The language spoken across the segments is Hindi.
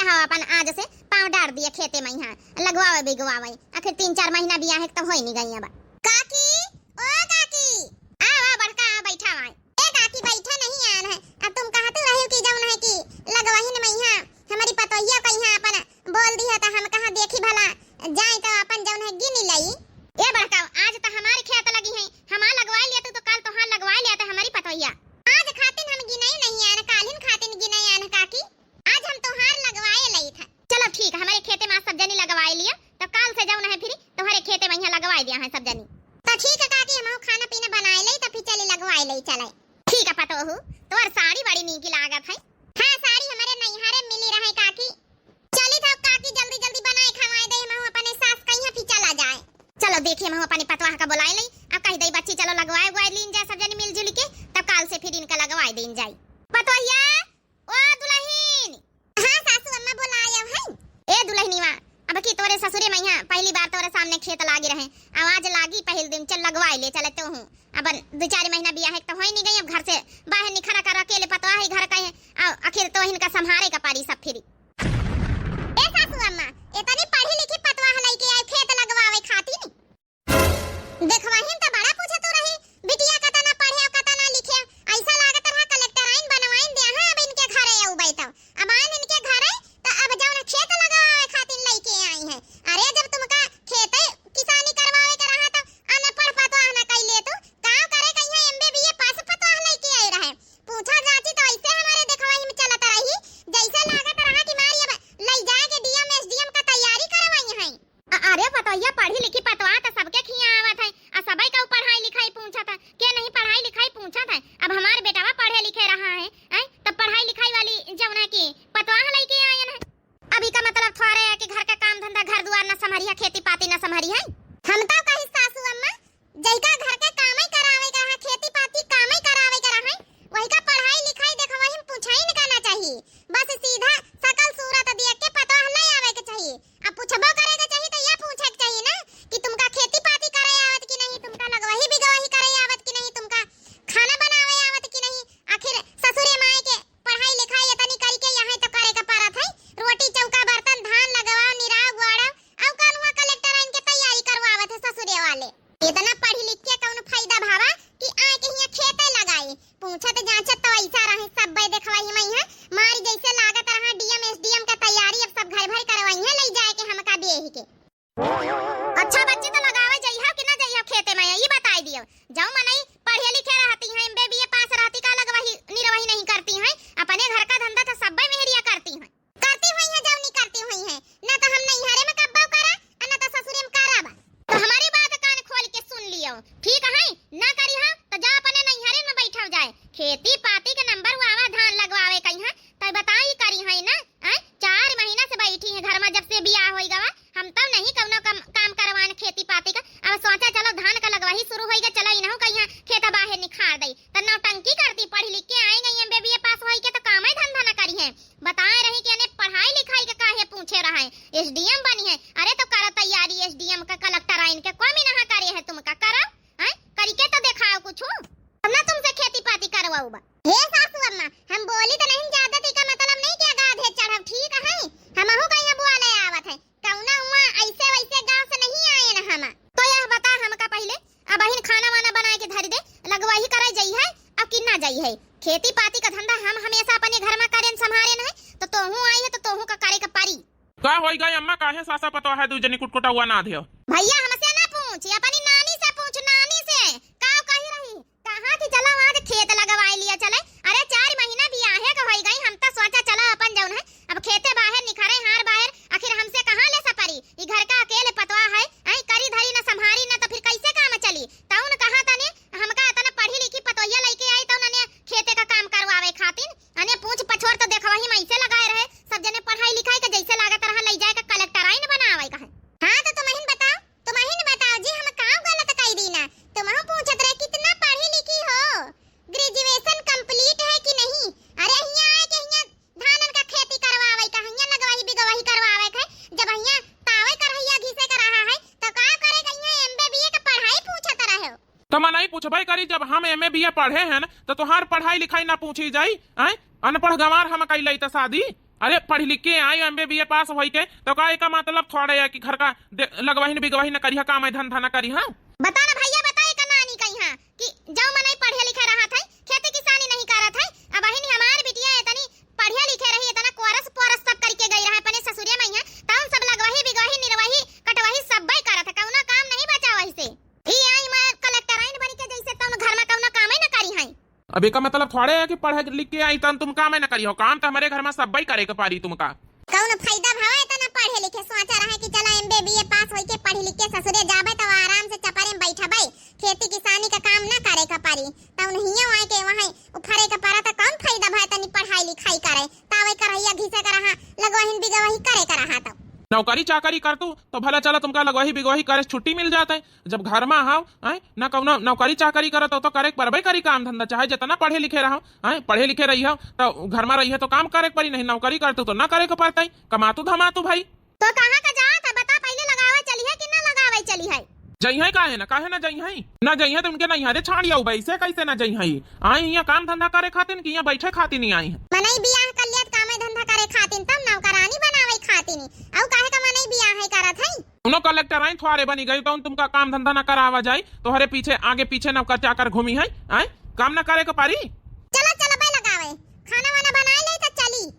हो अपन आज से पाँव डाल दिया खेते में यहाँ लगवावे बिगवावे आखिर 3-4 महीना बिया है तब हो नहीं गई अब। काकी ओ काकी आओ बड़का बैठा हुआ ए काकी बैठा नहीं आन है अब तुम कहते रहो कि जौन है कि लगवाही न मैं यहाँ हमारी पतोहिया का यहाँ अपन बोल दी है तो हम कहाँ देखी भला जाए तो अपन जौन है गिन लई ए बड़का आज तो हमारे खेत लगी है हम लगवा लिया तो कल तो हां लगवा लिया तो हमारी पतोहिया आज खातिन हम गिनाई नहीं आन कालिन खातिन गिनाई आन काकी आज हम तोहार लगवाए लई था। चलो ठीक हमारे खेते में सब जनी लगवाए लिया तो कल से जौन है फिर तुम्हारे खेते में यहाँ लगवा दिया है सब जनी तो ठीक है काकी हम खाना पीना बनाए लई तो फिर चली लगवाए लई चले ठीक है पतोहू तोर साड़ी बड़ी नीक लागत है। हां साड़ी हमारे नैहारे मिली रहे काकी चली था काकी जल्दी जल्दी बनाए खवाए दे हम अपने सास कहीं फिर चला जाए। चलो देखिए हम अपनी पतवाह का बुलाए लई अब कह दई बच्ची चलो लगवाए गुआए लीन जाए सब जनी मिलजुल के तब काल से फिर इनका लगवाए देन जाए। पतोहिया ओ दुल्हन हां सासू अम्मा बुलाया है ए दुल्हनीवा अब की तोरे ससुरे में यहाँ पहली बार तोरे सामने खेत लागी रहे आवाज लागी पहल दिन चल लगवाए ले चले तो हूं अब 2-4 महीना बिया है तो होई नहीं गई अब घर से बाहर निखरा कर अकेले पतवा है घर का है आखिर तो इनका संभारे का पारी सब फिरी। ए सासू अम्मा इतनी पढ़ी लिखी पतवा हलाई के आए खेत लगवावे खाती नहीं देखवाहिन तो बड़ा पूछत रही बिटिया कता ना पढ़े और कता ना लिखे ऐसा लागत रहा कलेक्टर आइन बनवाइन दे हां अब इनके घरे आउ बैठो अब आइन इनके घरे तो अब जौन खेत लगावे खातिर लेके आई है अरे जब तुमका खेत किसानी करवावे के रहा तो अनपढ़ पतवा ना कैले तो काम करे कहिया एमबीबीए पास पतवा लेके आई रहे पूछा जाती तो ऐसे हमारे देखवाही में चलत रही जैसे लागत रहा कि मारी अब ले जाए के डीएम एसडीएम का तैयारी करवाई है। अरे पतोहिया पढ़ी लिखी पतवा तो सबके खिया आवत है आ सबई का पढ़ाई लिखाई पूछा था के नहीं पढ़ाई लिखाई पूछा था अब हमारे बेटावा पढ़े लिखे रहा है तब पढ़ाई लिखाई वाली जौन है कि पतवा लेके आयन है अभी का मतलब थोड़े है कि घर का काम धंधा घर दुआर न संभारी है खेती पाती न संभारी है हम तो कही सासू अम्मा जैका घर के काम ही करावे का है खेती पाती काम ही करावे का है वही का पढ़ाई लिखाई देखवाही में पूछाई न करना चाहिए बस सीधा सकल सूरत देख के पतवा ले आवे के चाहिए अब पूछबो करे के चाहिए तो ये पूछे के चाहिए ना कि तुमका खेती पाती करे आवत कि नहीं तुमका लगवाही बिगवाही करे आवत कि नहीं तुमका खाना बनावे आवत कि नहीं आखिर ससुरे माए के पढ़ाई लिखाई इतनी करी के यहाँ तो करे का परत है रोटी चौका बर्तन धान लगवा निराव गुआड़ा औ कानुआ कलेक्टर आइन के तैयारी करवावत है ससुरे वाले इतना पढ़ी लिख के कौन फायदा भावा कि आए के यहाँ खेते लगाए पूछत जांचत तो ऐसा रहे सब बे देखवाई में यहाँ मारी जैसे लागत रहा डीएम एसडीएम का तैयारी अब सब घर भर करवाई है ले जाए के हमका बेही के। अच्छा बच्चे तो लगावे जइहा कि ना जइहा खेते में ये बताई दियो जाओ मनई पढ़े लिखे रहती हैं एमबीबीए पास रहती का लगवाही निरवाही नहीं करती हैं अपने घर का धंधा तो सब मेहरिया करती हैं जब नहीं करती हुई हैं ना तो हम नहीं हरे में कब्बा करा ना तो ससुरे में कराबा तो हमारी बात कान खोल के सुन लियो ठीक है ना करी हां तो जा अपने नहीं हरे में बैठा जाए खेती पाती के नंबर वावा धान लगवावे कहीं तो बताई करी है ना 4 महीना से बैठी है घर में जब से बियाह होई गवा हम तो नहीं कौनो काम करवान खेती पाती का अब सोचा चलो धान का लगवाही शुरू होई गा चलो इनहु कहीं खेत बाहर निखार दई त नौटंकी करती पढ़ लिख के आई गई एमबीबीए पास होई के तो काम ही धंधा ना करी है बताए रही कि ने पढ़ाई लिखाई के काहे पूछे रहा है एसडीएम बनी है अरे तो करो तैयारी एसडीएम का कलेक्टर आइन के कमी ना करे है तुमका करो करी के तो दिखाओ कुछ ना तुमसे खेती पाती करवाऊ बा हे सासू अम्मा हम बोली तो नहीं ज्यादा थी का मतलब नहीं कि गाधे चढ़ब ठीक है हमहु कहीं बुआ ले आवत है कौना हुआ ऐसे वैसे गांव से नहीं आए ना हम तो यह बता हमका पहले अब बहिन खाना वाना बनाए के धरी दे लगवाही करे जई है अब कि ना जई है खेती पाती का धंधा हम हमेशा अपने घर में करें संभारे न है तो तोहू आई है तो तोहू का करे का पारी का होई गई अम्मा काहे सासा पतो है दू जनी कुटकुटा हुआ ना दियो भैया हमसे ना पूछ अपनी नानी से पूछ नानी से का कही रही कहां थी चलो आज खेत लगवाई लिया चले अरे 4 महीना बियाहे का होई गई हम तो सोचा चलो अपन जौन है अब खेते बाहर निखरे हार बाहर आखिर हमसे कहां ले सपरी ई घर का अकेले पतवा है करी धरी ना संभारी ना तो फिर कैसे काम चली तौन कहा तने हमका इतना पढ़ी लिखी पतोहिया लेके आई तो ने खेते का काम करवावे खातिर अने पूछ पछोर तो देखवाही में ऐसे लगाए रहे सब जने पढ़ाई लिखाई के जैसे लागत रहा ले जाए का कलेक्टर आइन बनावे का है। हां तो तुम ही बताओ जी हम काम गलत कई दी ना तुम पूछत रहे कितना पढ़ी लिखी हो ग्रेजुएशन कंप्लीट है कि नहीं अरे हिया आए के हिया धानन का खेती करवावे का हिया लगवाही बिगवाही करवावे के जब हिया तावे करहिया घिसे कर रहा है तो का करे हिया एमबीबीए का पढ़ाई पूछत रहे हो तो मैं नहीं पूछबई करी जब हम एमए बीए पढ़े हैं तो तोहार पढ़ाई लिखाई ना पूछी जाई अनपढ़ गंवार हम कैलई त शादी अरे पढ़ लिख के आई MBA पास होई के तो का का मतलब थोड़े है कि घर का लगवाही न बिगवाही न करिहा काम है धंधा न करी हां बता ना भैया बताए का नानी कहीं हां कि जाओ मनई पढ़े लिखे रहा था खेती किसानी नहीं करत है अब बहिन हमार बिटिया इतनी पढ़े लिखे रही इतना कोरस पोरस सब करके गई रहा अपने ससुरिया में है ताऊ सब लगवाही बिगवाही निरवाही कटवाही सब बाई करत है कौनो काम नहीं बचा वही से ई आई मैं कलेक्टर आइन बनी के जैसे तुम घर में कौनो काम ही न करी है अबे का मतलब थोड़े है कि पढ़ लिख के आई तन तुम काम है न करी हो काम तो हमारे घर में सब बाई करे के पारी तुमका कौनो फायदा भावा इतना पढ़े लिखे सोचा रहा है कि चला MBA पास होई के पढ़ लिख के ससुरे जाबे तो आराम से चपरे में बैठा भाई खेती किसानी का काम ना करे का पारी तौ नहीं आए के वहां उफरे का पारा तो कौन फायदा भाई तनी पढ़ाई लिखाई करे तावे करहिया घिसे कर रहा लगवाहिन बिगवाही करे कर रहा तो नौकरी चाकरी कर तू तो भला चला तुमका लगवाही बिगवाही करे छुट्टी मिल जाता है जब घर में हाव ना कौनो नौकरी चाकरी करत हो तो करे परबे करी काम धंधा चाहे जितना पढ़े लिखे रहो पढ़े लिखे रही हो तो घर में रही है तो काम करे पड़ी नहीं नौकरी करते तो ना करे के पड़ता कमातू धमातू भाई तो कहां का जा था बता पहले लगावे चली है कि ना लगावे चली है जई है काहे ना जई है ना जई है तो उनके नहीं हरे छाड़ जाऊ वैसे कैसे ना जई है आई यहाँ काम धंधा करे खातिर कि यहाँ बैठे खातिर नहीं आई है मनई बियाह कर लिया काम धंधा करे खातिर तब नौकरानी बनावे खातिर औ काहे का मनई बियाह है करत है उनो कलेक्टर आई थोड़े बनी गई तो तुमका काम धंधा ना करावा जाए तो हरे पीछे आगे पीछे नौकर चाकर घूमी है काम ना करे के पारी चलो बे लगावे खाना वाना बना ले तो चली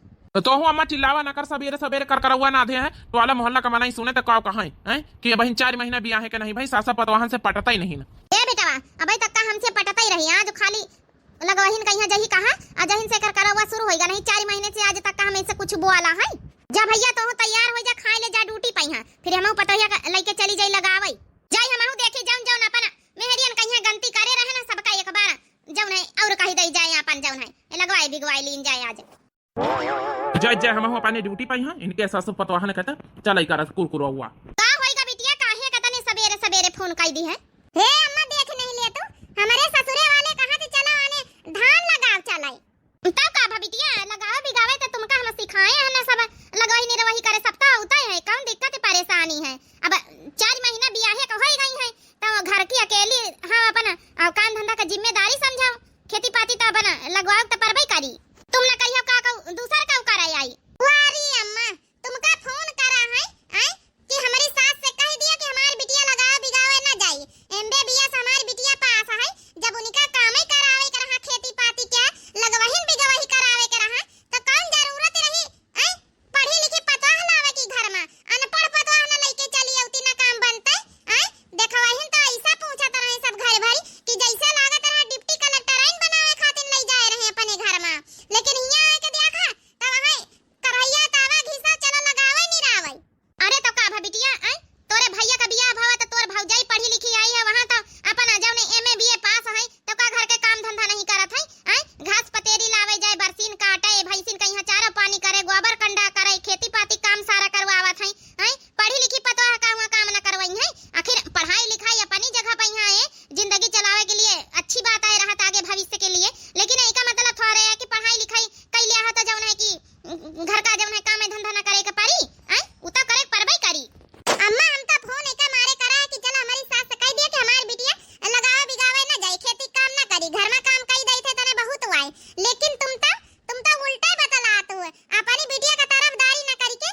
तो हूँ अम्मा चिल्लावा ना कर सवेरे सवेरे कर करवा ना दे है तो वाला मोहल्ला का मनाई सुने तो काव कहाँ है कि बहन 4 महीना बियाह है कि नहीं भाई सासा पतवाहन से पटता ही नहीं ना ए बेटा अबे तक का हमसे पटता ही रही आज खाली लगवाहिन कहीं जही कहा अजहिन से कर करवा शुरू होएगा नहीं 4 महीने से आज तक का हमें से कुछ बोला है जा भैया तो तैयार हो जा खाए ले जा ड्यूटी पई हां फिर हमहु पतोहिया लेके चली जाई लगावई जाई हमहु देखे जाऊं अपन मेहरियन कहीं गलती करे रहे ना सबका एक बार जौन है और कही दई जाए अपन जौन है लगवाई बिगवाई लीन जाए आज जय हम अपने ड्यूटी पे हैं इनके सासु पतवाहन कहता चल कर कुरकुरो हुआ का होएगा बिटिया काहे कतने सवेरे सवेरे फोन कई दी है हे अम्मा देख नहीं ले तू हमारे ससुरे वाले कहां से चला आने धान लगाव चलाई तब का बिटिया लगाव बिगावे तो तुमका हम सिखाए हैं ना सब लगवाही निरवाही करे सब तो होता है कौन दिक्कत परेशानी है अब 4 महीना बियाहे का होई गई है तो घर की अकेली हां अपन काम धंधा का जिम्मेदारी समझाओ खेती पाती तो अपन लगवाव तो परबई करी तुम ना कहियो का दूसर का कराई आई वारी अम्मा तुमका फोन करा है कि हमारी सास से कह दिया कि हमारी बिटिया लगावे बिगावे ना जाई MBA हमारी बिटिया पास है जब उनका काम ही करावे के रहा खेती पाती क्या लगवाहिन बिगवाही करावे के रहा तो कौन जरूरत रही पढ़ी लिखी पतवाह लावे की घर में अनपढ़ पतवाह ना लेके चली औती ना काम बनते देखवाहिन तो ऐसा पूछत रहे सब घर भरी कि जैसे लागत रहा डिप्टी कलेक्टर आइन बनावे खातिर ले जाए रहे अपने घर में लेकिन यहाँ आके देखा तब वहां करैया तावा घिसा चलो लगावे नहीं रावे अरे तो का बिटिया तोरे भैया का बियाह भावा तो तोर भौजाई पढ़ी लिखी आई है वहां तो अपन जौने MBA पास है तो का घर के काम धंधा नहीं करत है घास पतेरी लावे जाए बरसीन काटे भैंसिन कहीं चारा पानी करे गोबर कंडा करे खेती पाती काम सारा करवावत है पढ़ी लिखी पतवाह का हुआ काम ना करवाई है आखिर पढ़ाई लिखाई अपनी जगह पे यहाँ है जिंदगी चलावे के लिए अच्छी बात है रहत आगे भविष्य के लिए लेकिन एक मतलब थोड़े है कि पढ़ाई लिखाई कई लिया है तो जौन है कि घर का जौन है काम धंधा ना करे के पारी उता करे परबई करी अम्मा हम तो फोन एका मारे करा है कि चल हमारी सास से कह दिया कि हमारी बिटिया लगावे बिगावे ना जाए खेती काम ना करी घर में काम कई दई थे तने बहुत हुआ है लेकिन तुम तो उल्टा बतला तू अपनी बिटिया का तरफदारी ना करी के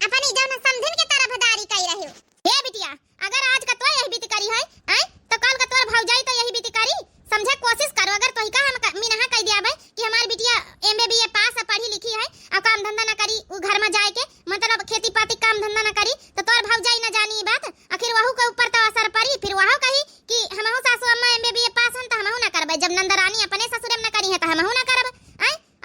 अपनी जौन समझन के तरफदारी कई रहे हो हे बिटिया अगर आज का तो यही बीती करी है तो कल का तोर भौजाई तो यही बीती करी समझे कोशिश करो अगर तोही का हम मीनहा कह दिया भाई कि हमारी बिटिया MBA पास है पढ़ी लिखी है और काम धंधा ना करी वो घर में जाए के मतलब खेती पाती काम धंधा ना करी तो तोर भौजाई ना जानी ये बात आखिर वहू के ऊपर तो असर पड़ी फिर वहू कही कि हमहु सासू अम्मा MBA पास हन तो हमहु ना करबे जब नंदरानी अपने ससुरे में ना करी है तो हमहु ना करब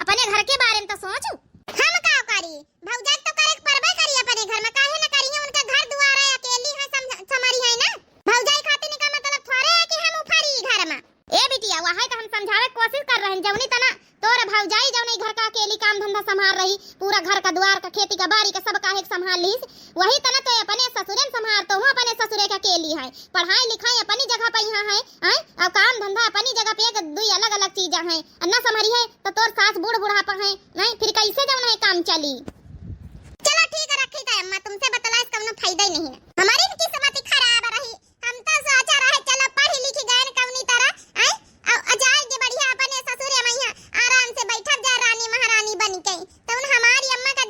अपने घर के बारे में तो सोचू हम का करी भौजाई तो करे परबे करी अपने घर में काहे ना करी है उनका घर दुआर है अकेली है समरी है ना भौजाई खातिर का मतलब थोड़े है कि हम उफरी घर में ए बिटिया वहां का हम समझावे कोशिश कर रहे हैं जवनी तना तोर भौजाई जवनी घर का अकेली काम धंधा संभाल रही पूरा घर का द्वार का खेती का बाड़ी का सब काहे संभाल ली वही तना तो अपने ससुरे में संभाल तो हूं अपने ससुरे का अकेली है पढ़ाई लिखाई अपनी जगह पे यहां है और काम धंधा अपनी जगह पे एक दुई अलग अलग चीज है अन्ना संभारी है तो तोर सास बूढ़ बुढ़ापा है नहीं फिर कैसे जवन है काम चली चलो ठीक है रखी था अम्मा तुमसे बतला इसका कोनो फायदा ही नहीं है हमारी किस्मत खराब रही हम तो सोचा रहे चलो पढ़ी लिखी गए कौनी तरह जाएगी बढ़िया अपने ससुरे में आराम से बैठा जा रानी महारानी बन के तो हमारी अम्मा का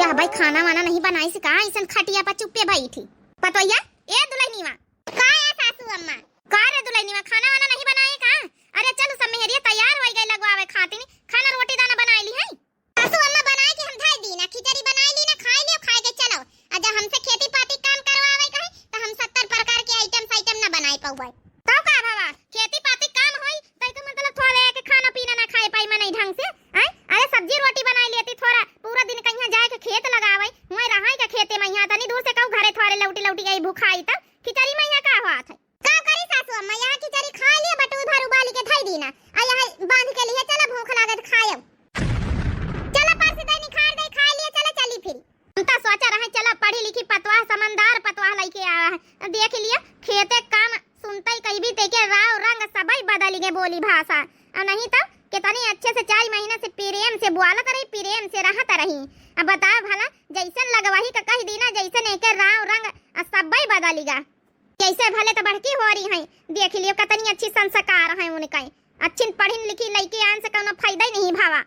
यह भाई खाना वाना नहीं बनाई से कहा ऐसा खटिया पर चुप्पे बैठी पतोया ए दुल्हनीवा का है सासू अम्मा का रे दुल्हनीवा खाना वाना नहीं बनाए का अरे चल सब मेहरिया तैयार हो गई लगवावे खातिर खाना रोटी दाना बनाई ली है सासू अम्मा बनाए के हम धाई दी ना खिचड़ी बनाई ली ना खाई लियो खाए के चलो अजा हमसे खेती पाती काम करवावे कहे तो हम 70 प्रकार के आइटम ना बनाई पाऊबे तो का बाबा खेती पाती काम होई तो इसका मतलब थोड़े के खाना पीना ना खाए पाई मने ढंग से अरे सब्जी रोटी बनाई लेती थोड़ा पूरा दिन कहीं जाए के खेत लगावे हुए रहाई के खेते में यहां तनी दूर से कहू घरे थोड़े लौटी लौटी गई भूखाई त खिचड़ी में यहां का हुआ था का करी सासू अम्मा यहां खिचड़ी खा लिए बटू भर उबाली के धई दीना आ यहां बांध के लिए चला भूख लागत खायब चला पास से निखार दे खा लिए चला चली फिर हम त सोचा रहे चला पढ़ी लिखी पतवा समझदार पतवा लेके आया है देख लिया खेते काम सुनते कहीं भी तेके राव रंग सबई बदल गए बोली भाषा और नहीं तो कितनी अच्छे से 4 महीने से प्रेम से बुआलत रही प्रेम से रहत रही अब बताओ भला जैसन लगवाही का कह दीना जैसन एके राव रंग सबई बदलीगा कैसे भले तो बढ़की हो रही है देख लियो कितनी अच्छी संस्कार है उनका अच्छी पढ़ी लिखी लड़की आन से कोनो फायदा ही नहीं भावा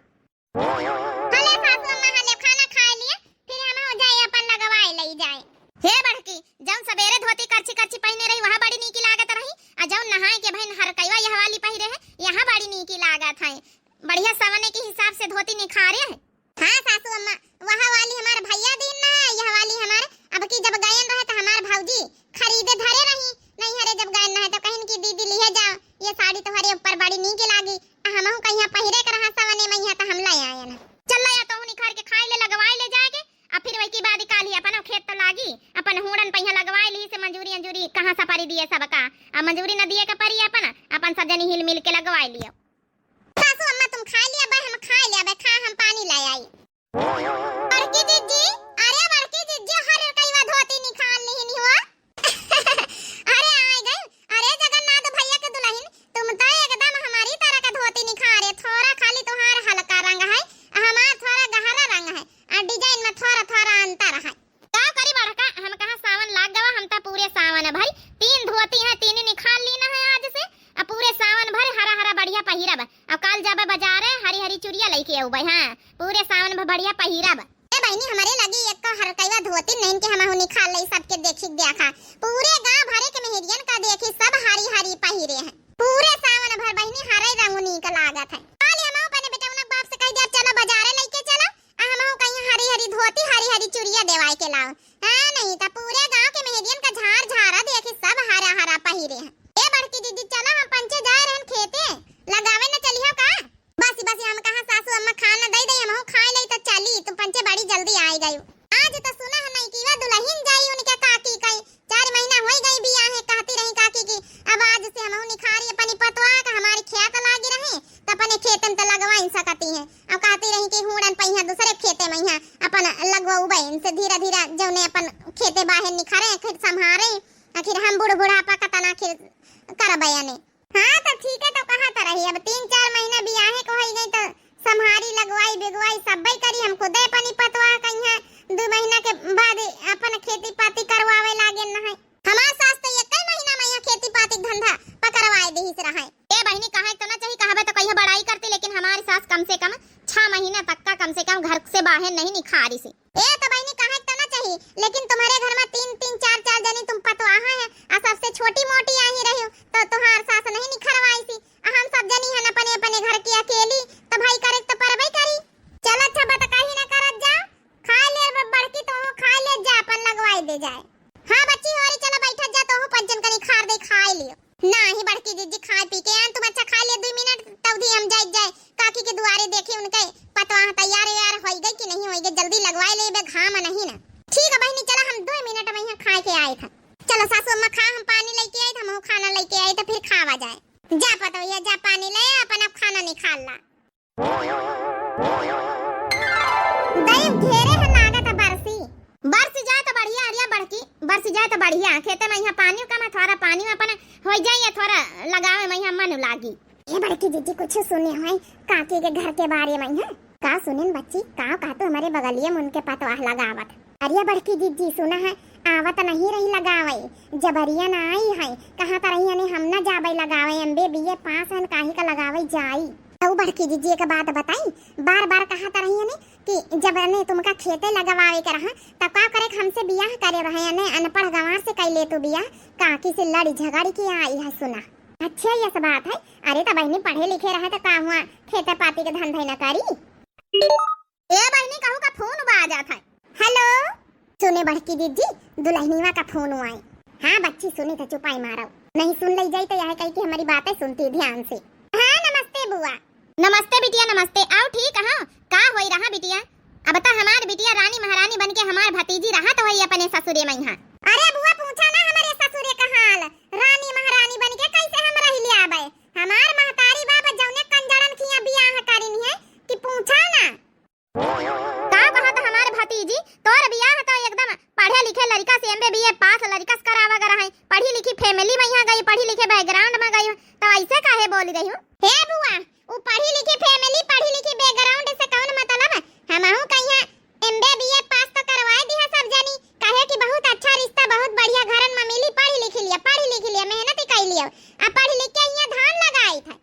हले सासू अम्मा हले खाना खा लिए फिर हम हो जाए अपन लगवाए लई जाए हे बढ़की जब सवेरे धोती करछी करछी पहने रही वहां बड़ी नीकी लागत रही आ जब नहाए के बहन हर कईवा यह वाली पहिरे है यहां बड़ी नीकी लागत है बढ़िया सवने के हिसाब से धोती निखारे है हां सासू अम्मा वहां वाली हमार भैया दिन ना यह वाली हमार अब की जब गायन रहे तो हमार भौजी खरीदे धरे रही नहीं हरे जब गायन रहे तो कहिन की दीदी लिए जाओ ये साड़ी तुम्हारे ऊपर बड़ी नीकी लागी हमहु कहिया पहिरे कर रहा सवने में यहां तो हम ला आए ना चल या तो निखार के खाए ले लगवाए ले जाके अब फिर वही की बाद काली अपन खेत तो लागी अपन हुड़न पहिया लगवाए ली से मंजूरी अंजूरी कहां सफारी दिए सबका अब मंजूरी न दिए का परी अपन सब जनी हिल मिल के लगवाए लियो सासू अम्मा तुम खा लिया बा हम खा लिया बा खा हम पानी ले आई बड़की जीजी अरे बड़की जीजी हर कईवा धोती निकाल ली नहीं हुआ अरे आ गए अरे जगन्नाथ भैया के दुल्हन तुम तो एकदम हमारी तरह का धोती निखारे थोड़ा खाली तुम्हारा हल्का रंग है हमारा थोड़ा गहरा रंग है और डिजाइन में थोड़ा थोड़ा अंतर है का करी बड़का हम कहां सावन लाग गवा हम तो पूरे सावन है भाई 3 धोती है 3 निकाल ली ना है आज से अब पूरे सावन भर हरा हरा बढ़िया पहिरब अब काल जाबे बाजार हरी हरी चूड़िया लेके आऊ भाई हां पूरे सावन भर बढ़िया पहिरब ए बहनी हमारे लगी एक तो हर कईवा धोती नहीं के हमहु निकाल लई सबके देखी देखा पूरे गांव भरे के मेहरियन का देखी सब हरी हरी पहिरे हैं पूरे सावन भर बहनी हरे रंगुनी का लागत है काल हमहु अपने बेटौना बाप से कह दिया चलो बाजार लेके चलो हमहु कहीं हरी हरी धोती हरी हरी चूड़िया देवाए के लाओ हां नहीं तो पूरे गांव के मेहरियन का झार झारा देखी सब हरा हरा पहिरे हैं ए बड़की दीदी चलो हम पंचे जाए रहन खेते लगावे न चलियो का बस बस हम कहां सासू अम्मा खाना दे दे हमहु खाए लई तो चली तुम पंचे बड़ी जल्दी आई गई आज तो सुना है नहीं कीवा दुल्हन जाई उनके काकी कई 4 महीना होई गई बियाह है कहती रही काकी की अब आज से हमहु निखारी अपनी पतवा का हमारी खेत लागी रहे त अपने खेतन त लगवाई सकती है अब कहती रही कि हुड़न पहिया दूसरे खेते में यहां अपन लगवाऊ बहन से धीरे धीरे जौने अपन खेते बाहर निखारे फिर संभारे आखिर हम बूढ़ बुढ़ापा का तना आखिर करबया ने हां तो ठीक है तो कहा त रही अब 3-4 महीना बियाह को होई गई तो संभारी लगवाई बिगवाई सबई करी हम खुदे अपनी पतवा कहिया 2 महीना के बाद अपन खेती पाती करवावे लागे न है हमार सास तो 1 महीना में यहां खेती पाती धंधा पकड़वाए देही से रहे ए बहनी कहे तो ना चाहिए कहबे तो कहिया बड़ाई करती लेकिन हमारी सास कम से कम 6 महीना तक का कम से कम घर से बाहर नहीं निखारी से ए तो बहनी कहे तो ना चाहिए लेकिन तुम्हारे घर में 3-3 4-4 जनी तुम पतवा है आ सबसे छोटी मोटी आई रही हो तो तुम्हार सास नहीं निखरवाई सी हम सब जनी हन अपने अपने घर की अकेली तो भाई करे तो परबई करी चल अच्छा बता कहीं ना करत जा खा ले बड़की तो खा ले जा अपन लगवाई दे जाए हां बच्ची होरी चलो बैठ जा तो पंचन करी खार दे खाए लियो नहीं बड़की दीदी खाए पी के तुम अच्छा खा ले 2 मिनट तब हम जाए काकी के दुआरे देखे उनके पतवा तैयार यार होई गई कि नहीं होई गई जल्दी लगवाए ले बे घाम नहीं ना ठीक है बहनी चला हम 2 मिनट में यहां खा के आए थे चलो सासू अम्मा खा हम पानी लेके आए थे हम खाना लेके आए तो फिर खावा जाए जा पतोया जा पानी ले अपन अब खाना निकाल ला दई घेरे है लागत बरसी जाए तो बढ़िया हरिया बड़की बरसी जाए तो बढ़िया खेते में यहां पानी का में थोड़ा पानी में अपन हो जाए थोड़ा लगावे में यहां मन लागी ये बड़की दीदी कुछ सुने है काकी के घर के बारे में है का सुनिन बच्ची का तो हमारे बगलिए में उनके पतवाह लगावत अरे बड़की दीदी सुना है आवत नहीं रही लगावे जबरिया ना आई है कहां त रही ने हम ना जाबे लगावे एमबे बीए पास हन काहे का लगावे जाई तो बड़की दीदी एक बात बताई बार बार कहा त रही ने कि जब ने तुमका खेते लगवावे के रहा तब का करे हमसे बियाह करे रहे ने अनपढ़ गंवार से कैले तो बियाह काकी से लड़ी झगड़ी के आई है सुना। अच्छा ये सब बात है। अरे तो बहनी पढ़े लिखे रहे तो का हुआ खेते पाती के धंधे न करी। ए बहनी कहू का फोन आ जाता है। हेलो सुने बड़की दीदी दुल्हनीवा का फोन आई। हाँ बच्ची सुनी तो चुपाई मारो नहीं सुन ली जाई तो यह कही कि हमारी बातें सुनती ध्यान से। हाँ नमस्ते बुआ। नमस्ते बिटिया नमस्ते। आओ ठीक हाँ का होई रहा बिटिया। अब तो हमार बिटिया रानी महारानी बन के हमार भतीजी रहा तो वही अपने ससुरे में यहाँ। अरे बुआ पूछा ना हमारे ससुरे का हाल रानी महारानी बन के कैसे हम रह लिया आबे। हमार महतारी बाबा जौने कंजड़न किया बियाह करिन है कि पूछा ना का कहा था हमारे भतीजी तोर बियाह तो एकदम पढ़े लिखे लड़का से एमबीए पास लड़का करावा गर है पढ़ी लिखी फैमिली में यहाँ गई पढ़ी लिखे बैकग्राउंड में गई तो ऐसे काहे बोल रही हूँ। हे बुआ वो पढ़ी लिखी फैमिली पढ़ी लिखी बैकग्राउंड से कौन मतलब है। हमहू कहिया एमबीए पास तो करवाए दिया सब जानी कहे कि बहुत अच्छा रिश्ता बहुत बढ़िया घरन में मिली पढ़ी लिखी लिया मेहनत ही कर लिया अब पढ़ी लिख के यहाँ धान लगाई था।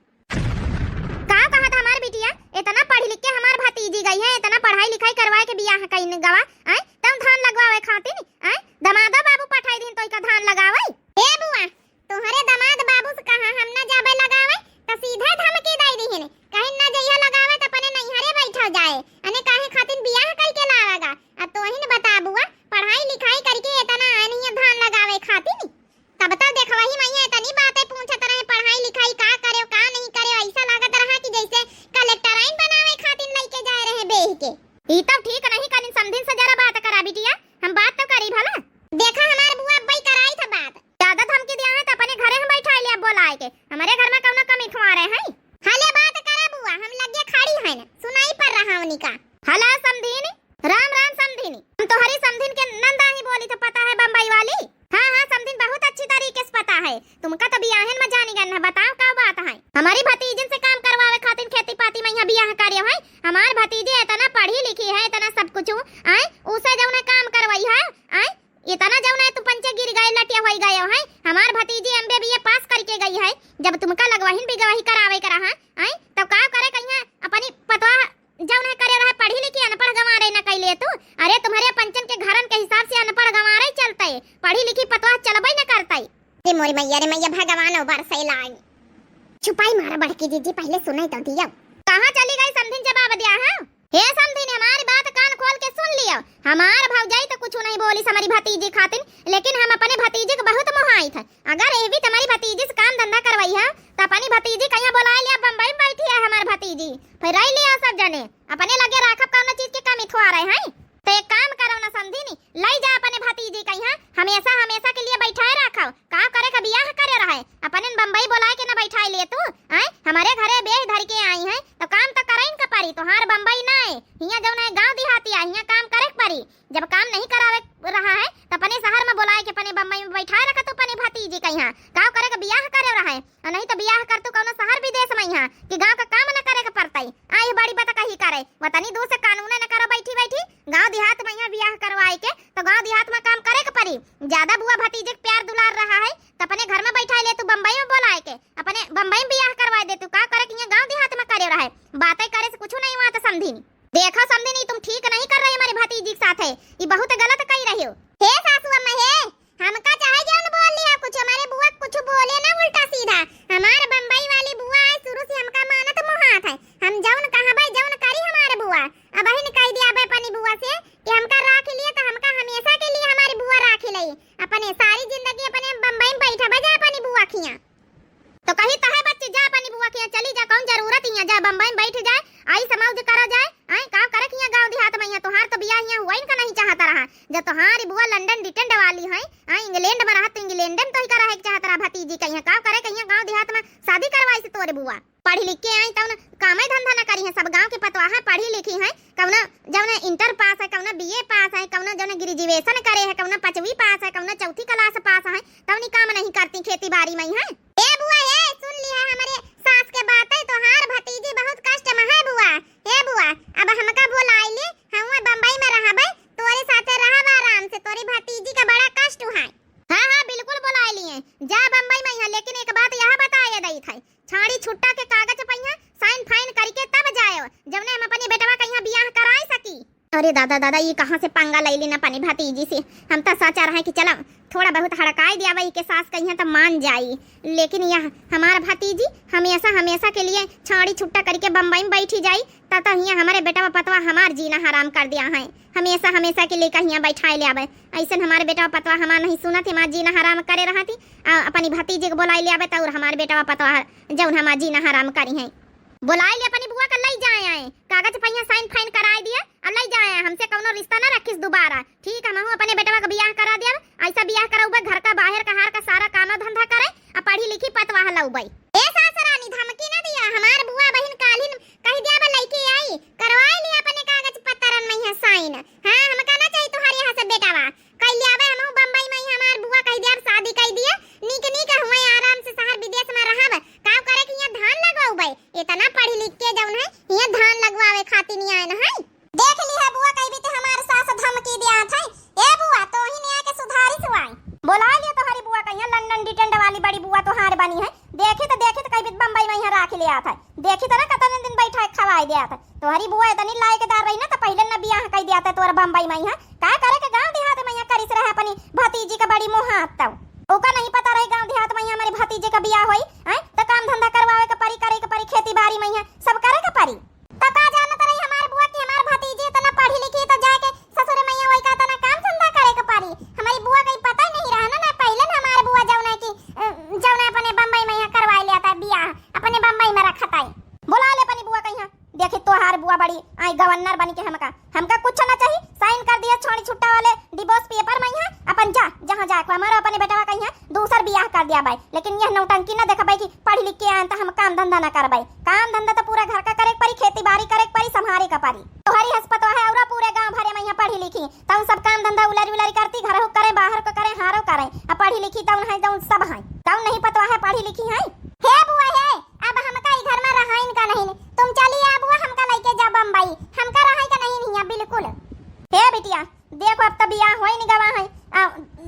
का कहा था हमार बिटिया इतना पढ़ी लिख के हमार भतीजी गई है इतना पढ़ाई लिखाई करवाए के बियाह कहीं गवा आए तुम धान लगवावे खातिर आए दमादा बाबू पठाई दिन तो का धान लगावे। हे बुआ तुम्हारे दमाद बाबू से कहा हम ना जाबे लगावे तो सीधे धमकी दई दी है कहीं ना जइया लगावे तो अपने नैहरे बैठा जाए अने काहे खातिर बियाह कई के लावेगा। अब तो ही बता बुआ पढ़ाई लिखाई करके इतना नहीं धान लगावे खातिर तब तो देखवही मैं इतनी बातें पूछत रहे पढ़ाई लिखाई का करे का नहीं करे ऐसा लागत रहा कि जैसे कलेक्टराइन बनावे खातिर लेके जाए रहे बेह के। ई तो ठीक नहीं करिन समझिन से जरा बात करा बिटिया हम बात तो करी भला। देखा हमार बुआ अब्बई कराई था बात ज्यादा धमकी दिया है तो अपने घरे हम बैठा लिया बोलाए के हमारे घर में कौनो कमी खवा रहे हैं। हाले बात करा बुआ हम लगे खड़ी है ना सुनाई पड़ रहा हूं निका। हला समधीनी राम राम समधीनी हम तो हरी समधीन के नंदा ही बोली तो पता है बम्बई वाली। हाँ हाँ समधीन बहुत अच्छी तरीके से पता है तुमका तो बियाहन में जानी गन है बताओ क्या बात है। हमारी भतीजन से काम करवावे खातिर खेती पाती में यहाँ बियाह कार्य है हमार भतीजी इतना पढ़ी लिखी है इतना सब कुछ आए उसे जौने काम करवाई है आए इतना जौने तू पंचे गिर गए लटिया होई गए है हमार भतीजी एमबीए पास करके गई है जब तुमका लगवाहिन भी गवाही करावे कर रहा आए तब का करे कहिया अपनी पतवा जौने करे रहा पढ़ी लिखी अनपढ़ गंवारे न कैले तू। अरे तुम्हारे पंचन के घरन के हिसाब से अनपढ़ गंवारे चलते पढ़ी लिखी पतवा चलबई न करते। रे मोरी मैया रे मैया भगवान ओबर सैलाई छुपाई मारा बड़की दीदी पहले सुनाई तो दिया। कहां चली गई समधिन जवाब दिया है। हे समधिन हमारी बात कान खोल के सुन लियो हमार भौजाई तो कुछ नहीं बोली हमारी भतीजी खातिर लेकिन हम अपने भतीजे को बहुत मोहाई था अगर ये भी तुम्हारी भतीजी से काम धंधा करवाई है तो अपनी भतीजी कहीं बुला लिया बम्बई में बैठी है हमार भतीजी फिर रह लिया सब जने अपने लगे राखब कौन चीज की कमी थोआ रहे हैं तो एक काम करो ना समझी लाई जा अपने भतीजी कहीं हमेशा हमेशा के लिए बैठाए रखो का करे का बियाह करे रहे अपने बम्बई बुलाए के ना बैठाए लिए तू आए हमारे घरे बेह धर के आई है तो काम तो करें का परी तोहार बम्बई ना हिया जौन है गांव देहाती है हिया काम करे परी जब काम नहीं करावे रहा है तो अपने शहर में बुलाए के अपने बम्बई में बैठाए रखा तो अपने भतीजी कहीं का करे का बियाह करे रहा है और नहीं तो बियाह कर तू कौन शहर विदेश में यहाँ कि गांव का काम न करे के पड़ता आई बड़ी बात कही करे वतनी दूर से कानून न करो बैठी बैठी गांव देहात में यहाँ बियाह करवाए के तो गांव देहात में काम करे के परी ज्यादा बुआ भतीजे प्यार दुलार रहा है तो अपने घर में बैठा ले तू बम्बई में बुलाए के अपने बम्बई में बियाह करवा दे तू का करे कि गांव देहात में करे रहा है बातें करे से कुछ नहीं हुआ तो समझी देखो समझी नहीं तुम ठीक नहीं कर रही हमारी भतीजी के साथ है ये बहुत गलत कही रही हो। हे सासू अम्मा हे हमका चाहे जौन बोल लिया कुछ हमारे बुआ कुछ बोले ना उल्टा सीधा हमारे बम्बई वाली बुआ है शुरू से हमका मानत मोहात है हम जौन कहबे जौन करी हमारे बुआ अब ही कह दिया बे अपनी बुआ से कि हमका राख लिए तो हमका हमेशा के लिए हमारी बुआ राख लई अपने सारी जिंदगी अपने बम्बई में बैठा बजा अपनी बुआ खिया तो कही तो है बच्चे जा अपनी बुआ खिया चली जा कौन जरूरत ही जा बम्बई में बैठ जाए आई समाज करा जाए आई का करे कि गांव देहात में तोहार तो बियाह यहाँ हुआ इनका नहीं चाहता रहा जब तोहारी बुआ लंदन डिटेंड वाली है आई इंग्लैंड में रहा तो इंग्लैंड में तो ही करा है चाहता रहा भतीजी कहीं का करे कहीं गांव देहात में शादी करवाई से तोरे बुआ पढ़ी लिख के आई तब कामे धंधा न करी है सब गांव के पतवा है पढ़ी लिखी है कौन जौन इंटर पास है कौन बीए पास है कौन जौन ग्रेजुएशन करे है कौन 5वीं पास है कौन 4थी क्लास पास है तब काम नहीं करती खेती बाड़ी में है। ए बुआ हे सुन ली है हमारे सास के बात है तोहार भतीजी बहुत कष्ट में है बुआ। हे बुआ अब हमका बुलाइले हम बम्बई में रहबे तोरे साथे रहब आराम से तोरी भतीजी का बड़ा कष्ट है। हां हां बिल्कुल बुलाई लिए जा बम्बई में है लेकिन एक बात यह बताए दई थई छाड़ी छुट्टा के कागज पहिया साइन फाइन करके तब जाए जबने हम अपनी बेटवा कहीं बियाह कराई सकी अरे दादा दादा ये कहाँ से पंगा ले लेना पानी भतीजी से। हम तो सोचा रहे कि चलो थोड़ा बहुत हड़काई दिया भाई के सास कहीं तो मान जाई, लेकिन यह हमारा भतीजी हमेशा हमेशा के लिए छाड़ी छुट्टा करके बम्बई में बैठी जाई तब यहाँ हमारे बेटा पतवा हमार जीना हराम कर दिया है। हमेशा हमेशा के लिए यहाँ बैठाए ले आवे, ऐसे हमारे बेटा पतवा हमार नहीं सुनत हमार जीना हराम करे रहा थी। अपनी भतीजी को बुलाई ले आवे तो हमारे बेटा पतवा जब हमार जीना हराम करी है बुलाई ले अपनी बुआ का लई जाए आए, कागज पहिया साइन फाइन कराए दिया और लई जाए। हमसे कौनो रिश्ता ना रखिस दोबारा, ठीक है? हम अपने बेटवा का बियाह करा दिया, ऐसा बियाह कराऊबे घर का बाहर का हार का सारा काम धंधा करे और पढ़ी लिखी पतवा हलाऊबे। ए सासरानी धमकी ना दिया, हमार बुआ बहन कालिन कह दिया बा लइके आई करवाए लिया अपने कागज पत्तरन में यहाँ साइन। हां हम कहना चाहिए तुम्हारे यहाँ से बेटावा कह लिया बे हम बम्बई में हमार बुआ कह दिया शादी कह दिया नीक नीक हुए आराम से शहर विदेश में रहब का करे कि यहाँ धान लगवाऊबे। इतना पढ़ी लिख के जौन है यहाँ धान लगवावे खातिर नहीं आए न है। देख ली है बुआ कह भी ते हमार सास धमकी दिया था। ए बुआ तो ही नहीं आके सुधारी सुआई बोला लिया तुम्हारी बुआ कहीं लंदन डिटेंड वाली बड़ी बुआ तो हार बनी है। देखी तो कहीं भी बम्बई में यहाँ राख लिया था, देखी तो ना कितने दिन बैठा खवाई दिया था। तुम्हारी बुआ इतनी लायकदार रही ना तो पहले न बियाह कह दिया था तोरा बम्बई में यहाँ का करे के गांव देहात में यहाँ करिस रहे अपनी भतीजी का बड़ी मोहात तब ओका नहीं पता रही गांव देहात में हमारी भतीजे का बियाह होई है तो काम धंधा करवावे का परी करे के परी खेती बाड़ी में यहाँ सब करे का परी तब का जानत रही हमार बुआ की हमार भतीजी इतना पढ़ी लिखी तो जाके ससुर में यहाँ वही का तना काम धंधा करे का परी। हमारी बुआ कहीं पता नहीं रहा ना पहले ना हमारे बुआ जौना की जौना अपने बम्बई में यहाँ करवाए लिया था बियाह अपने बम्बई में रखत आई बुला ले अपनी बुआ कहीं देखी तोहार बुआ बड़ी आई गवर्नर बन के हमका कुछ ना चाहिए साइन कर दिया छोड़ी छुट्टा वाले डिवोर्स पेपर में यहाँ अपन जा जहाँ जा हमारा अपने बेटा कहीं दूसर बियाह कर दिया भाई। लेकिन यह नौटंकी ना देखा भाई कि पढ़ी लिख के आए तो हम काम धंधा ना कर भाई, काम धंधा तो पूरा घर का करे परी खेती बाड़ी करे परी संभारे का परी। तोहरी हस्पत है और पूरे गांव भरे में यहाँ पढ़ी लिखी तो सब काम धंधा उलरी उलरी करती घर करे बाहर को करे हारो करे अब पढ़ी लिखी तो है जो सब है तो नहीं पता है पढ़ी लिखी है। हे बुआ है अब हमका घर में रहा इनका नहीं तुम चलिए बुआ हमका लेके जा बम्बई हमका रहा का नहीं है बिल्कुल। हे बिटिया देखो अब तो बियाह होई नहीं गवा है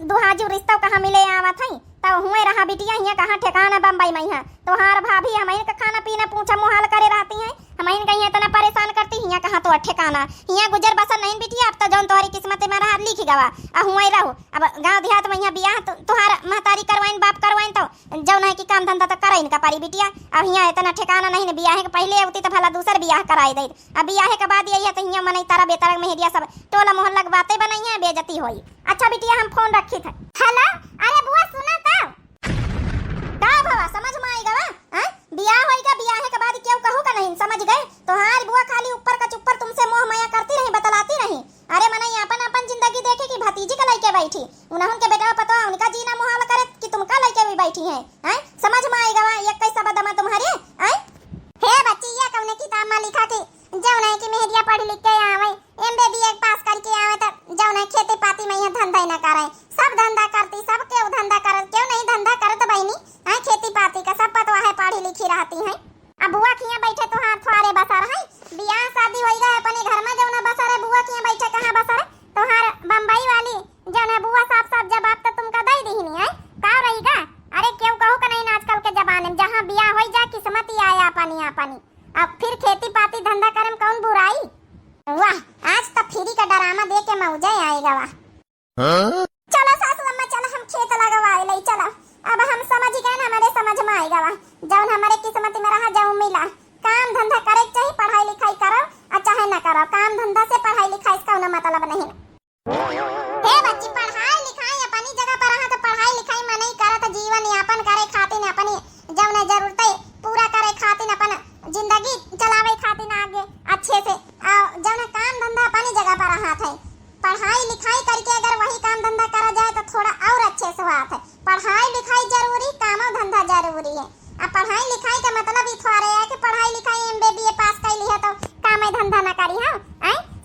दुहाजू रिश्ता कहाँ मिले आवत है तो हुए रहा बिटिया यहाँ कहाँ ठिकाना बम्बई में यहाँ तोहार भाभी हमें का खाना पीना पूछा मुहाल करे रहती हैं हमें कहीं इतना परेशान करती यहाँ कहाँ तो ठिकाना यहाँ गुजर बसर नहीं बिटिया अब तो जौन तोहरी किस्मत में रहा लिख गवा अब हुए रहो अब गाँव देहात में यहाँ बियाह तोहार महतारी करवाइन बाप करवाइन तो जौन है कि काम धंधा तो करे इनका पारी बिटिया अब यहाँ इतना ठिकाना नहीं बियाह के पहले होती तो भला दूसर बियाह कराई दे अब बियाह के बाद यही है तो यहाँ मन तारा बेतारा मेहरिया सब टोला मोहल्ला की बातें बनाई है बेइज्जती हुई। अच्छा बिटिया हम फोन रखी थे। हेलो अरे बुआ सुना था का भवा समझ में आई गवा हैं बियाह होएगा बियाह के बाद क्यों कहो का नहीं समझ गए तोहार बुआ खाली ऊपर का चुप्पर तुमसे मोह माया करती रही बतलाती रही। अरे मने अपन अपन जिंदगी देखे कि भतीजी का लइके बैठी उन्होंने के बेटा पता उनका जीना मुहाल करे कि तुमका लइके भी बैठी हैं समझ में आई गवा ये कैसा बदमा तुम्हारे हैं। हे बच्ची ये कौन किताब में लिखा कि जौन है कि मेहरिया पढ़ लिख के आवे एमबीबीए पास करके आवे तो जौन है खेती पाती में यहाँ धंधा ही ना करे सब धंधा करती सब क्यों धंधा करत क्यों नहीं धंधा करत बहनी है खेती पाती का सब पता है पढ़ी लिखी रहती है। अब बुआ खिया बैठे तो हाथ फुआरे बसर है बियाह शादी होई गए अपने घर में जौन बसर है बुआ खिया बैठे कहाँ बसर है तोहार बम्बई वाली जौन है बुआ साफ साफ जवाब तो तुमका दे दी नहीं है का रहेगा। अरे क्यों कहो का नहीं आजकल के जमाने में जहाँ बियाह होई जा किस्मत ही आया अपनी अपनी अब फिर खेती पाती धंधा करम कौन बुराई। वाह आज तो फ्री का डरामा दे के मौजा आएगा वाह। चलो सासू अम्मा चलो हम खेत लगवाए ले चलो अब हम समझ गए ना हमारे समझ में आएगा वाह जौन हमारे किस्मत में रहा जौन मिला काम धंधा करे चाहिए पढ़ाई लिखाई करो और चाहे ना करो काम धंधा से पढ़ाई लिखाई इसका उन्हें मतलब नहीं। हे बच्ची पढ़ाई लिखाई अपनी जगह पर रहा तो पढ़ाई लिखाई में नहीं करे तो जीवन यापन करे खातिर अपनी जौन जरूरतें पूरा करे खातिर अपन जिंदगी चलावे खातिर आगे अच्छे से जौन काम धंधा अपनी जगह पर रहा था पढ़ाई लिखाई करके अगर वही काम धंधा करा जाए तो थोड़ा और अच्छे से बात है। पढ़ाई लिखाई जरूरी काम धंधा जरूरी है। अब पढ़ाई लिखाई का मतलब ही थोड़ा है कि पढ़ाई लिखाई एमबीबीए पास कर ली है तो काम धंधा ना करी है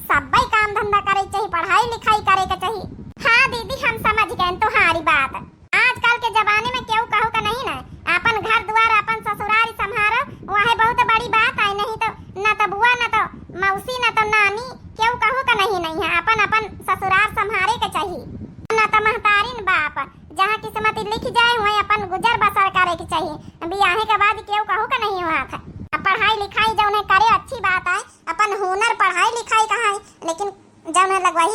सब भाई काम धंधा करे चाहिए पढ़ाई लिखाई करे के चाहिए। हाँ दीदी हम समझ गए तुम्हारी बात आजकल के जमाने में क्यों कहो का नहीं ना अपन घर द्वार अपन ससुराल संभालो वह बहुत बड़ी बात है नहीं तो न तो बुआ न तो मौसी न तो नानी क्यों कहो का नहीं है अपन अपन ससुराल संभाले के चाहिए न तो महतारिन बाप जहाँ किस्मत लिख जाए वहीं अपन गुजर बसर करे के चाहिए बियाह के बाद क्यों कहो का नहीं हुआ था। पढ़ाई लिखाई जो उन्हें करे अच्छी बात है अपन हुनर पढ़ाई लिखाई कहाँ है लेकिन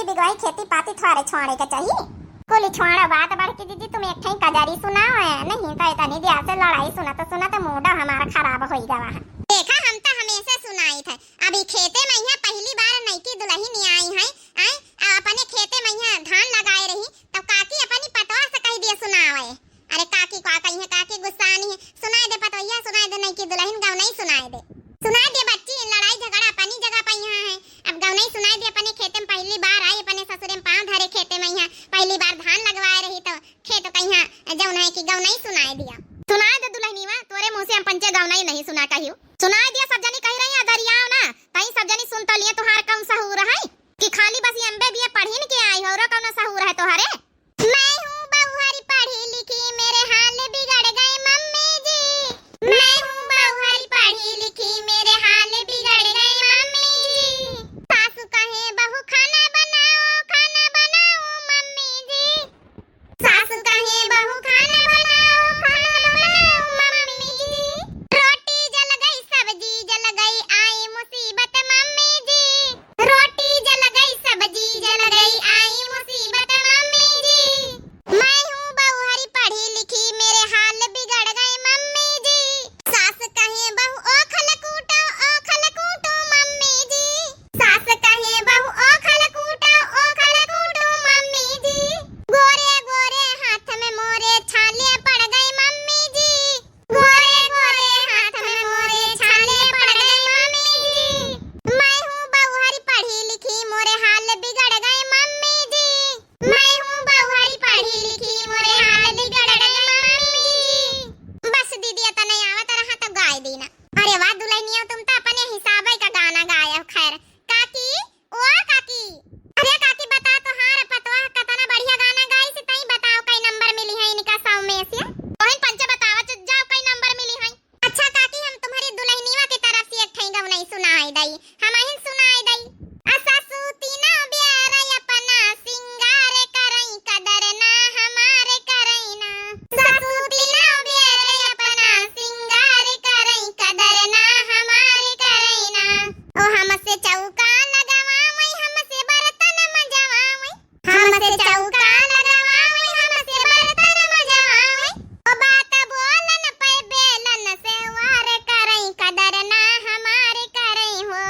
बिगवाई खेती पाती थोड़े छोड़े के चाहिए। कोली छोड़ा बात बड़की दीदी तुम एक ठई कजारी सुनाओ है नहीं तो इतनी देर से लड़ाई सुना तो मूड हमारा खराब हो गया है। देखा हम तो हमेशा सुनाई थे अभी खेते में यहाँ पहली बार नईकी दुल्हन आई है आई अपने खेते में यहाँ धान लगाए रही तो काकी अपनी पतवा से कह दिया सुनावे। अरे काकी का कही है काकी गुस्सा नहीं है सुनाए दे पतवैया सुनाए दे नईकी दुल्हन गाँव नहीं सुनाए दे बच्ची लड़ाई झगड़ा अपनी जगह पर यहाँ है अब गाँव नहीं सुनाए दे अपने खेते में पहली बार आई अपने ससुरे में पाँव धरे खेते में यहाँ पहली बार धान लगवाए रही तो खेत कहीं जौन है कि गाँव नहीं सुनाए दिया। सुनाए दे दुल्हनी वा तोरे मुंह से हम पंचे गाँव नहीं सुना कहियो सुनाए दिया सब जनी कह रही है दरियाओ ना कहीं सब जनी सुन तो लिए तुहार कौन सा हो रहा है कि खाली बस एमबे बीए पढ़ीन के आई हो कौन सा हो रहा है तोहरे। मैं हूँ बहुहरी पढ़ी लिखी मेरे हाल बिगड़ गए मम्मी जी। मैं हूँ बहुहरी पढ़ी लिखी मेरे हाल बिगड़ गए मम्मी जी। सासू कहे बहू खाना बनाओ मम्मी जी। सासू कहे बहू खाना बनाओ मम्मी जी। रोटी जल गई सब्जी जल गई आई मुसीबत मम्मी जी। रोटी जल गई सब्जी जल गई आई मुसीबत मम्मी जी। मैं हूँ बहुहरी पढ़ी लिखी मेरे हाल बिगड़ गए मम्मी जी। सास कहे बहू ओ खल कूटो मम्मी जी। सास कहे बहू ओ खल कूटो मम्मी जी। गोरे गोरे हाथ में मोरे छाले पड़ गए मम्मी जी। गोरे गोरे हाथ में मोरे छाले पड़ गए मम्मी जी। मैं हूँ बहुहरी पढ़ी लिखी मोरे हाल बिगड़ गए मम्मी जी। मैं हूँ बहुहरी पढ़ी लिखी मोरे हाल बिगड़ गए मम्मी जी। बस दीदी आता नहीं आवत रहा तो गाय देना। अरे वाह दुल्हनिया तुम तो अपने हिसाब का गाना गाया हो। खैर काकी ओ काकी अरे काकी बता तो हार पतवा कतना बढ़िया गाना गाई से तई बताओ कई नंबर मिली है इनका 100 में से तोहिन पंचे बतावा जाओ कई नंबर मिली है। अच्छा काकी हम तुम्हारी दुल्हनिया की तरफ से एक ठई गाँव नहीं सुनाई दई हमाहिन सुनाई दई। सासू तीना ब्यार अपना सिंगार करई कदर ना हमारे करई ना। सासू तीना ब्यार अपना सिंगार करई कदर ना हमारे करई ना। ओ हमसे चौका लगावावई हमसे बर्तन मजवावई। हमसे चौका लगावावई हमसे बर्तन मजवावई। ओ बात बोलन पे बेलन से वार करई कदर ना हमारे करई हो।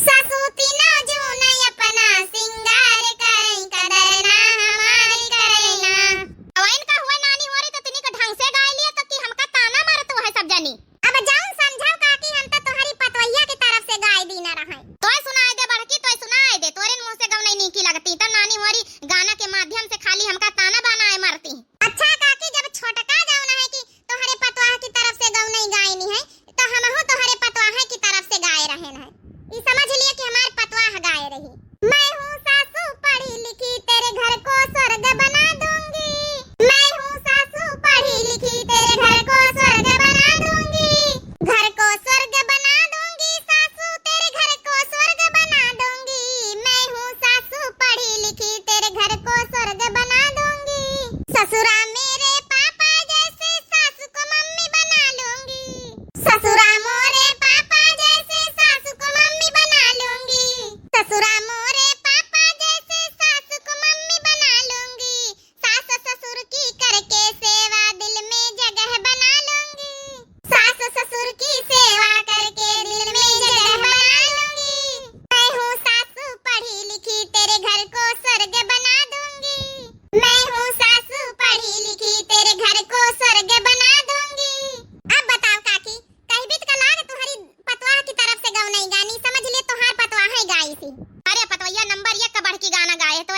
सासू तीना जून अपना सिंगार करई कदर ना हमारे करई ना। अवैन का हुआ नानी हो रही तो तनी का ढंग से गाय लिया तो कि हमका ताना मारतो है सब जनी। अब जाऊं समझाओ काकी हम तो तुम्हारी पतवैया की तरफ से गाय दी ना रहा है। तोय सुनाए दे बड़की तोय सुनाए दे तोरे मुंह से गाँव नहीं की लगती तो नानी मोरी गाना के माध्यम से खाली हमका ताना बनाए मारती। अच्छा काकी जब छोटका जाऊं ना है कि तोहरे पतवाह की तरफ से गाँव नहीं गायनी है तो हमहु तोहरे पतवाह की तरफ से गाय रहे हैं। ई समझ लिए कि हमारे पतवाह गाय रही। मैं हूँ सासू पढ़ी लिखी तेरे घर को स्वर्ग बना दूंगी। मैं हूँ सासू पढ़ी लिखी तेरे घर को स्वर्ग बना दूंगी। घर को स्वर्ग बना दूंगी सासू तेरे घर को स्वर्ग बना दूंगी। मैं हूँ सासू पढ़ी लिखी तेरे घर को स्वर्ग बना दूंगी। ससुरा मेरे पापा जैसे सासू को मम्मी बना लूंगी। ससुरा मोरे पापा जैसे सासू को मम्मी बना लूंगी। ससुरा मोरे पापा जैसे सासू को मम्मी बना लूंगी। सास ससुर की करके सेवा दिल में जगह बना लूंगी। सास ससुर की सेवा करके दिल में जगह बना लूंगी। मैं हूँ सासू पढ़ी लिखी तेरे घर को स्वर्ग बना दूंगी। मैं हूँ सासू पढ़ी लिखी तेरे घर को स्वर्ग बना दूंगी। अब बताओ काकी कहीं भी तो लाग तुम्हारी पतवाह की तरफ से गाँव नहीं गानी समझ लिए तुहार पतवाह ही गाई थी। अरे पतवैया नंबर 1 का बढ़ की गाना गाए तो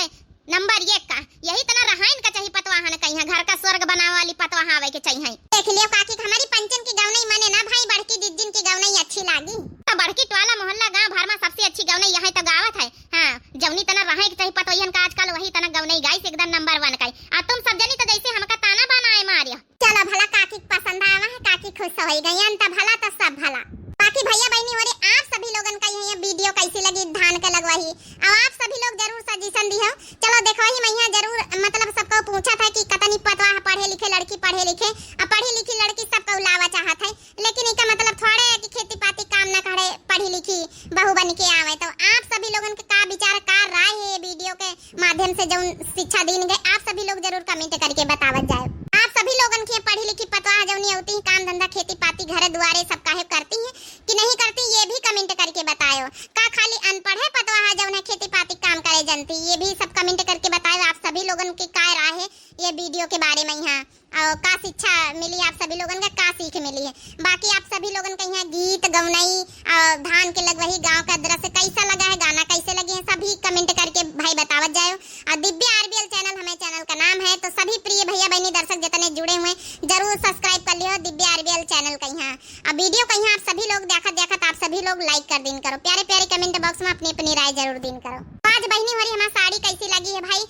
नंबर 1 का यही तना रहाइन का चाहिए पतवाह न कहीं घर का स्वर्ग बनावे वाली पतवाह आवे के चाहिए। देख लियो काकी हमारी पंचन की गाँव नहीं माने ना भाई बड़की दीदी की गाँव नहीं अच्छी लागी तो बड़की टोला मोहल्ला गाँव भर में सबसे अच्छी गाँव नहीं यही तो गावत है। हाँ जवनी तना रहे के चाहिए पतवैयन का आजकल वही तना गाँव नहीं गाई एकदम नंबर 1 का। आ तुम सब जनी तो जैसे हमका ताना बनाए मारिया। चलो भला काकी पसंद आवा है काकी खुश हो गई अंत भला तो सब भला। बाकी भैया बहनी हो रहे आप सभी लोगन का ये वीडियो कैसी लगी धान का लगवाही और आप सभी लोग जरूर सजेशन दियो। चलो देखो ही मैं जरूर मतलब सबको पूछा था कि कतनी पतवाह पढ़े लिखे लड़की पढ़े लिखे और पढ़ी लिखी लड़की सबको लावा चाहत है लेकिन इसका मतलब थोड़े है कि खेती पाती काम ना करे पढ़ी लिखी बहू बन के आवे। तो आप सभी लोगन के का विचार का राय है वीडियो के माध्यम से जो शिक्षा दीन गए आप सभी लोग जरूर कमेंट करके बतावत जाए। आप सभी लोगन के पढ़ी लिखी पतवा जौनी होती काम धंधा खेती पाती घर दुआरे सब काहे करती हैं कि नहीं करती ये भी कमेंट करके बताओ। का खाली अनपढ़ है पतवा जौन है खेती पाती काम करे जनती, ये भी सब कमेंट करके बताओ। आप सभी लोगन की क्या राय है ये वीडियो के बारे में यहाँ और का शिक्षा मिली आप सभी लोगन का क्या सीख मिली है। बाकी आप सभी लोगन का यहाँ गीत गवनई और धान के लगवही गांव का दृश्य कैसा लगा है, गाना कैसे लगे हैं, सभी कमेंट करके भाई बतावत जाओ। और दिव्य आरबीएल चैनल हमें चैनल का नाम है, तो सभी प्रिय भैया बहनी दर्शक जितने जुड़े हुए जरूर सब्सक्राइब कर लियो दिव्य आरबीएल चैनल का यहाँ। अब वीडियो का यहाँ आप सभी लोग देखत आप सभी लोग लाइक कर दिन करो, प्यारे प्यारे कमेंट बॉक्स में अपनी अपनी राय जरूर दिन करो। आज बहनी हमारी हमारी साड़ी कैसी लगी है भाई,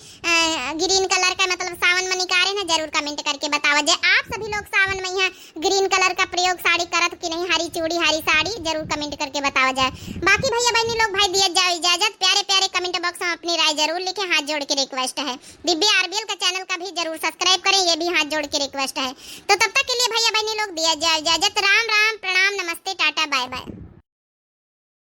ग्रीन कलर का मतलब सावन में निकाले ना, जरूर कमेंट करके बताओ। जे आप सभी लोग सावन में यहाँ ग्रीन कलर का प्रयोग साड़ी करत कि नहीं, हरी चूड़ी हरी साड़ी जरूर कमेंट करके बताओ जाए। बाकी भैया बहनी लोग भाई दिए जाओ इजाजत, प्यारे प्यारे कमेंट बॉक्स में अपनी राय जरूर लिखें, हाथ जोड़ के रिक्वेस्ट है। दिव्य आरबीएल का चैनल का भी जरूर सब्सक्राइब करें, ये भी हाथ जोड़ के रिक्वेस्ट है। तो तब तक के लिए भैया बहनी लोग दिया जाओ इजाजत। राम राम, प्रणाम, नमस्ते, टाटा, बाय बाय।